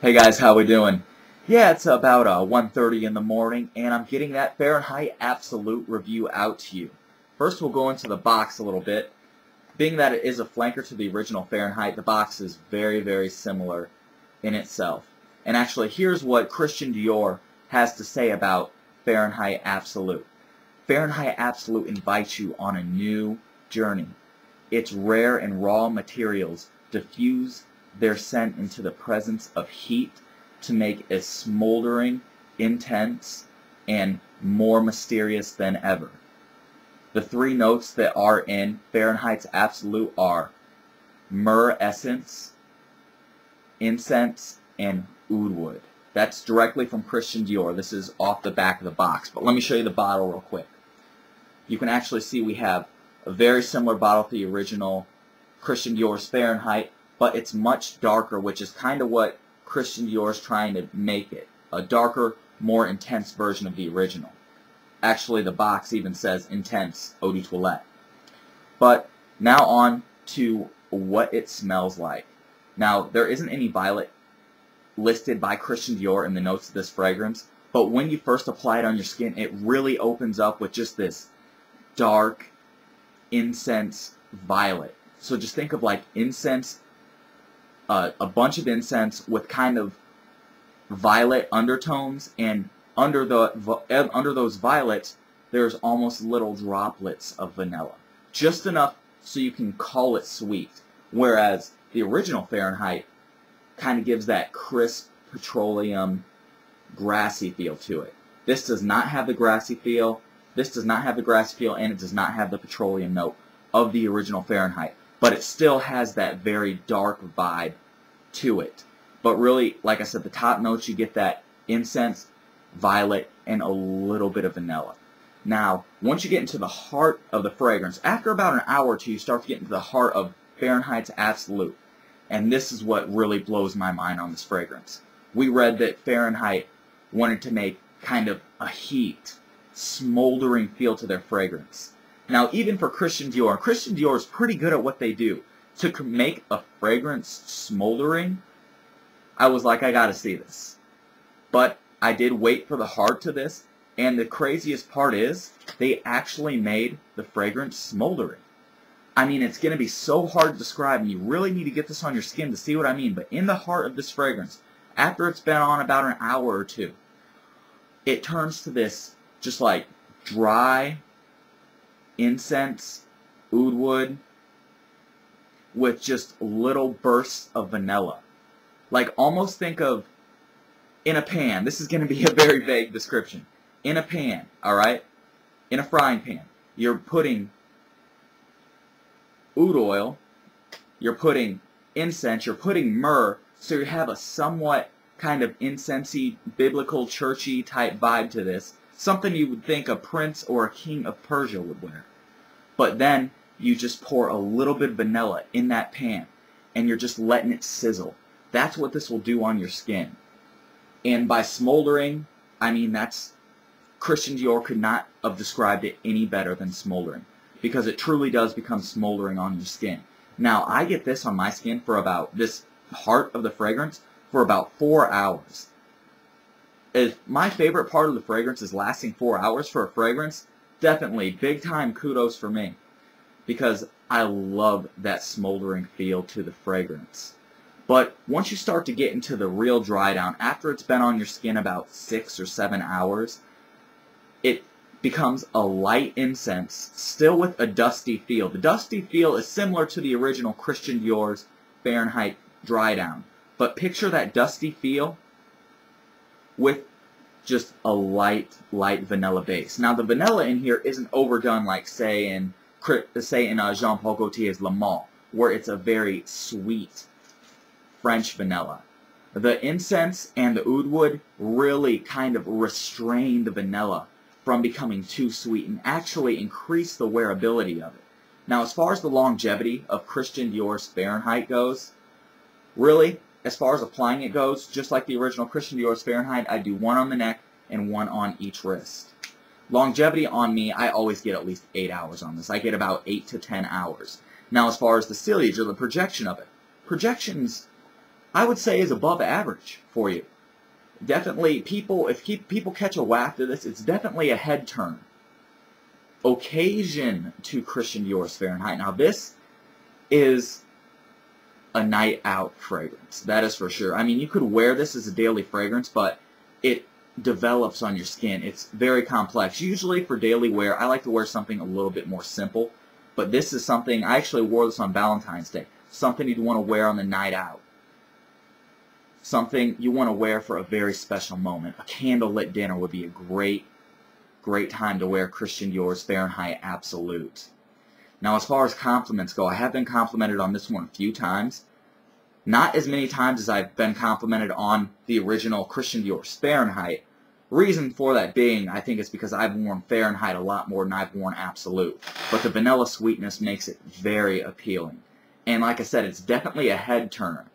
Hey guys, how we doing? Yeah, it's about 1:30 in the morning, and I'm getting that Fahrenheit Absolute review out to you. First, we'll go into the box a little bit. Being that it is a flanker to the original Fahrenheit, the box is very, very similar in itself. And actually, here's what Christian Dior has to say about Fahrenheit Absolute. Fahrenheit Absolute invites you on a new journey. Its rare and raw materials diffuse their scent into the presence of heat to make it smoldering, intense, and more mysterious than ever. The three notes that are in Fahrenheit's Absolute are myrrh essence, incense, and oud wood. That's directly from Christian Dior. This is off the back of the box, but let me show you the bottle real quick. You can actually see we have a very similar bottle to the original Christian Dior's Fahrenheit, but it's much darker, which is kind of what Christian Dior is trying to make it. A darker, more intense version of the original. Actually, the box even says intense eau de toilette. But now on to what it smells like. Now, there isn't any violet listed by Christian Dior in the notes of this fragrance, but when you first apply it on your skin, it really opens up with just this dark incense violet. So just think of like incense, a bunch of incense with kind of violet undertones, and under those violets there's almost little droplets of vanilla. Just enough so you can call it sweet. Whereas the original Fahrenheit kind of gives that crisp petroleum grassy feel to it. This does not have the grassy feel. This does not have the grassy feel, and it does not have the petroleum note of the original Fahrenheit. But it still has that very dark vibe to it. But really, like I said, the top notes, you get that incense, violet, and a little bit of vanilla. Now, once you get into the heart of the fragrance, after about an hour or two, you start to get into the heart of Fahrenheit's Absolute. And this is what really blows my mind on this fragrance. We read that Fahrenheit wanted to make kind of a heat, smoldering feel to their fragrance. Now, even for Christian Dior is pretty good at what they do. To make a fragrance smoldering, I was like, I gotta see this. But I did wait for the heart to this, and the craziest part is, they actually made the fragrance smoldering. I mean, it's gonna be so hard to describe, and you really need to get this on your skin to see what I mean, but in the heart of this fragrance, after it's been on about an hour or two, it turns to this just like dry incense, oud wood, with just little bursts of vanilla. Like, almost think of, in a pan, this is going to be a very vague description. In a pan, alright? In a frying pan, you're putting oud oil, you're putting incense, you're putting myrrh, so you have a somewhat kind of incensey, biblical, churchy type vibe to this. Something you would think a prince or a king of Persia would wear. But then you just pour a little bit of vanilla in that pan, and you're just letting it sizzle. That's what this will do on your skin. And by smoldering, I mean, that's, Christian Dior could not have described it any better than smoldering, because it truly does become smoldering on your skin. Now, I get this on my skin for about, this heart of the fragrance, for about 4 hours. If my favorite part of the fragrance is lasting 4 hours for a fragrance, definitely big time kudos for me, because I love that smoldering feel to the fragrance. But once you start to get into the real dry down, after it's been on your skin about 6 or 7 hours, it becomes a light incense, still with a dusty feel. The dusty feel is similar to the original Christian Dior's Fahrenheit dry down, but picture that dusty feel with just a light vanilla base. Now, the vanilla in here isn't overdone like, say, in Jean Paul Gaultier's Le Male, where it's a very sweet French vanilla. The incense and the oud wood really kind of restrain the vanilla from becoming too sweet and actually increase the wearability of it. Now, as far as the longevity of Christian Dior's Fahrenheit goes, really, as far as applying it goes, just like the original Christian Dior's Fahrenheit, I do one on the neck and one on each wrist. Longevity on me, I always get at least 8 hours on this. I get about 8 to 10 hours. Now, as far as the sillage or the projection of it, projections I would say is above average for you. Definitely, if people catch a whack of this, it's definitely a head turner. Occasion to Christian Dior's Fahrenheit. Now this is a night out fragrance, that is for sure. I mean, you could wear this as a daily fragrance, but it develops on your skin. It's very complex. Usually for daily wear, I like to wear something a little bit more simple, but this is something, I actually wore this on Valentine's Day, something you'd want to wear on the night out. Something you want to wear for a very special moment. A candlelit dinner would be a great time to wear Christian Dior's Fahrenheit Absolute. Now, as far as compliments go, I have been complimented on this one a few times. Not as many times as I've been complimented on the original Christian Dior's Fahrenheit. Reason for that being, I think it's because I've worn Fahrenheit a lot more than I've worn Absolute. But the vanilla sweetness makes it very appealing. And like I said, it's definitely a head turner.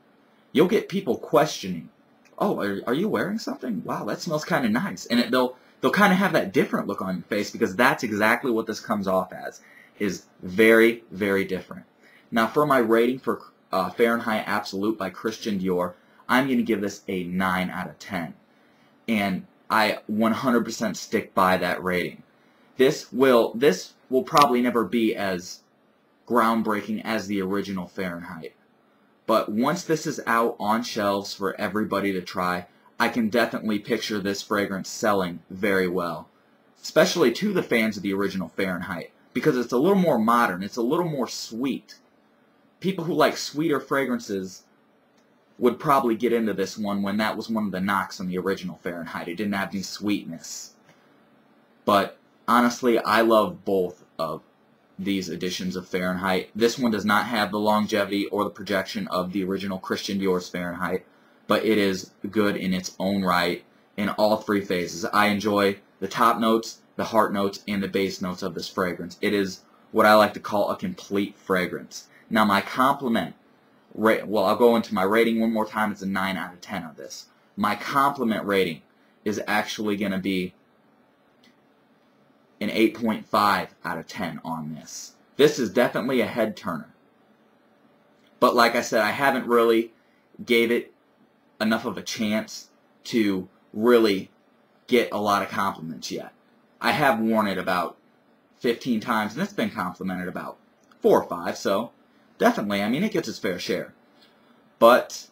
You'll get people questioning, oh, are you wearing something? Wow, that smells kind of nice. And they'll kind of have that different look on your face because that's exactly what this comes off as, is very, very different. Now, for my rating for Fahrenheit Absolute by Christian Dior, I'm going to give this a 9 out of 10. And I 100% stick by that rating. This will probably never be as groundbreaking as the original Fahrenheit. But once this is out on shelves for everybody to try, I can definitely picture this fragrance selling very well. Especially to the fans of the original Fahrenheit. Because it's a little more modern. It's a little more sweet. People who like sweeter fragrances would probably get into this one when that was one of the knocks on the original Fahrenheit. It didn't have any sweetness. But honestly, I love both of these editions of Fahrenheit. This one does not have the longevity or the projection of the original Christian Dior's Fahrenheit, but it is good in its own right in all three phases. I enjoy the top notes, the heart notes, and the base notes of this fragrance. It is what I like to call a complete fragrance. Now my compliment, well, I'll go into my rating one more time. It's a 9 out of 10 on this. My compliment rating is actually going to be an 8.5 out of 10 on this. This is definitely a head turner. But like I said, I haven't really gave it enough of a chance to really get a lot of compliments yet. I have worn it about 15 times, and it's been complimented about 4 or 5, so definitely, I mean, it gets its fair share. But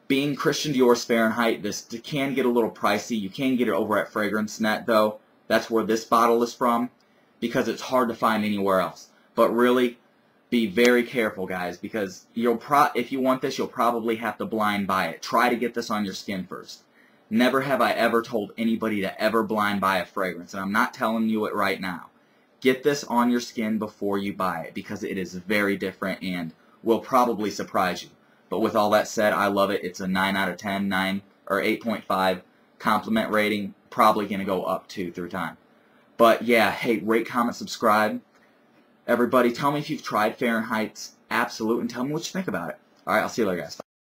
being Christian Dior's Fahrenheit, this can get a little pricey. You can get it over at FragranceNet, though. That's where this bottle is from, because it's hard to find anywhere else. But really, be very careful, guys, because if you want this, you'll probably have to blind buy it. Try to get this on your skin first. Never have I ever told anybody to ever blind buy a fragrance, and I'm not telling you it right now. Get this on your skin before you buy it, because it is very different and will probably surprise you. But with all that said, I love it. It's a 9 out of 10, 9 or 8.5 compliment rating. Probably going to go up too through time. But yeah, hey, rate, comment, subscribe. Everybody, tell me if you've tried Fahrenheit's Absolute and tell me what you think about it. Alright, I'll see you later, guys.